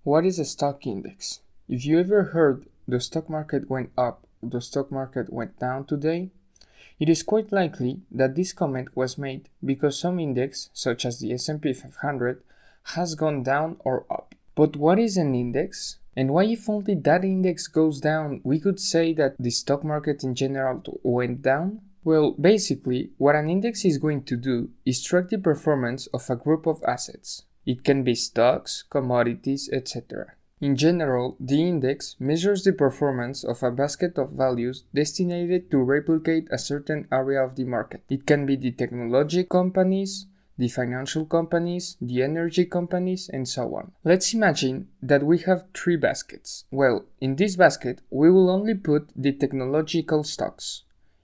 What is a stock index? If you ever heard the stock market went up, the stock market went down today, it is quite likely that this comment was made because some index, such as the S&P 500, has gone down or up. But what is an index? And why, if only that index goes down, we could say that the stock market in general went down? Well, basically, what an index is going to do is track the performance of a group of assets. It can be stocks, commodities, etc. In general, the index measures the performance of a basket of values destined to replicate a certain area of the market. It can be the technology companies, the financial companies, the energy companies, and so on. Let's imagine that we have three baskets. Well, in this basket, we will only put the technological stocks.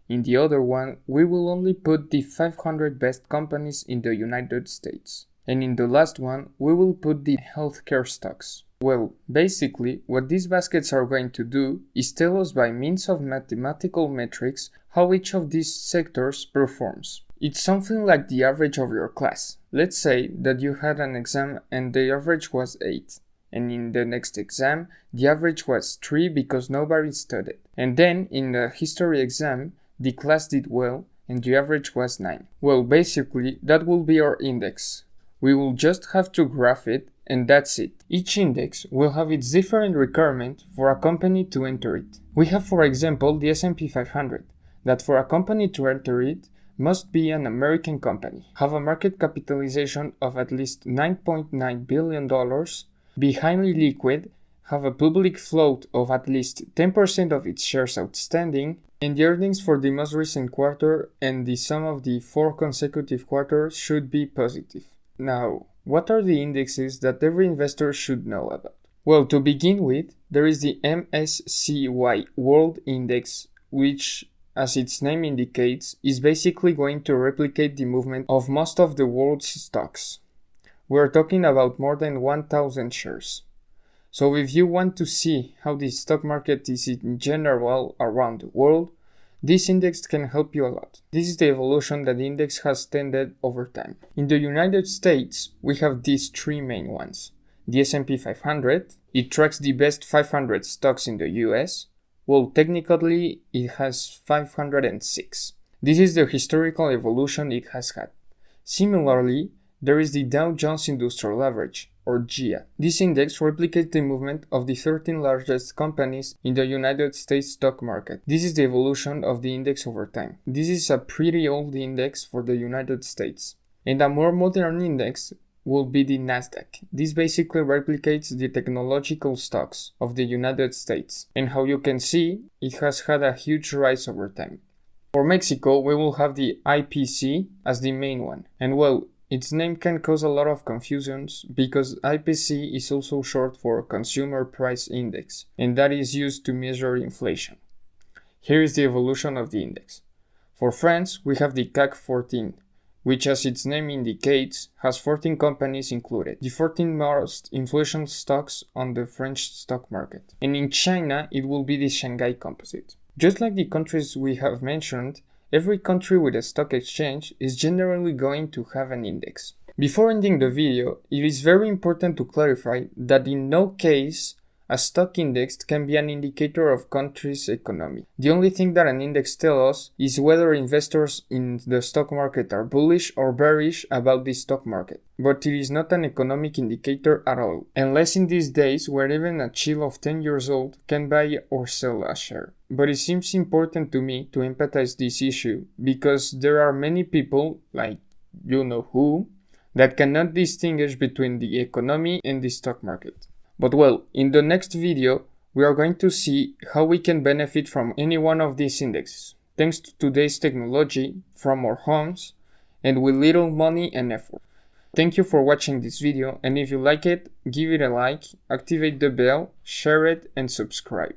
In the other one, we will only put the 500 best companies in the United States. And in the last one, we will put the healthcare stocks. Well, basically, what these baskets are going to do is tell us by means of mathematical metrics how each of these sectors performs. It's something like the average of your class. Let's say that you had an exam and the average was 8. And in the next exam, the average was 3 because nobody studied. And then in the history exam, the class did well and the average was 9. Well, basically, that will be our index. We will just have to graph it, and that's it. Each index will have its different requirement for a company to enter it. We have, for example, the S&P 500, that for a company to enter it must be an American company, have a market capitalization of at least $9.9 billion, be highly liquid, have a public float of at least 10% of its shares outstanding, and the earnings for the most recent quarter and the sum of the 4 consecutive quarters should be positive. Now, what are the indexes that every investor should know about? Well, to begin with, there is the MSCY World Index, which, as its name indicates, is basically going to replicate the movement of most of the world's stocks. We're talking about more than 1,000 shares. So if you want to see how the stock market is in general around the world, this index can help you a lot. This is the evolution that the index has tended over time. In the United States, we have these three main ones. The S&P 500, it tracks the best 500 stocks in the US. Well, technically, it has 506. This is the historical evolution it has had. Similarly, there is the Dow Jones Industrial Average, or GIA. This index replicates the movement of the 13 largest companies in the United States stock market. This is the evolution of the index over time. This is a pretty old index for the United States. And a more modern index will be the Nasdaq. This basically replicates the technological stocks of the United States. And how you can see, it has had a huge rise over time. For Mexico, we will have the IPC as the main one. And well, its name can cause a lot of confusions because IPC is also short for Consumer Price Index, and that is used to measure inflation. Here is the evolution of the index. For France, we have the CAC 14, which, as its name indicates, has 14 companies included, the 14 most inflation stocks on the French stock market. And in China, it will be the Shanghai Composite. Just like the countries we have mentioned, every country with a stock exchange is generally going to have an index. Before ending the video, it is very important to clarify that in no case a stock index can be an indicator of country's economy. The only thing that an index tells us is whether investors in the stock market are bullish or bearish about the stock market. But it is not an economic indicator at all, unless in these days where even a child of 10 years old can buy or sell a share. But it seems important to me to empathize this issue because there are many people, like you know who, that cannot distinguish between the economy and the stock market. But well, in the next video, we are going to see how we can benefit from any one of these indexes, thanks to today's technology, from our homes, and with little money and effort. Thank you for watching this video, and if you like it, give it a like, activate the bell, share it, and subscribe.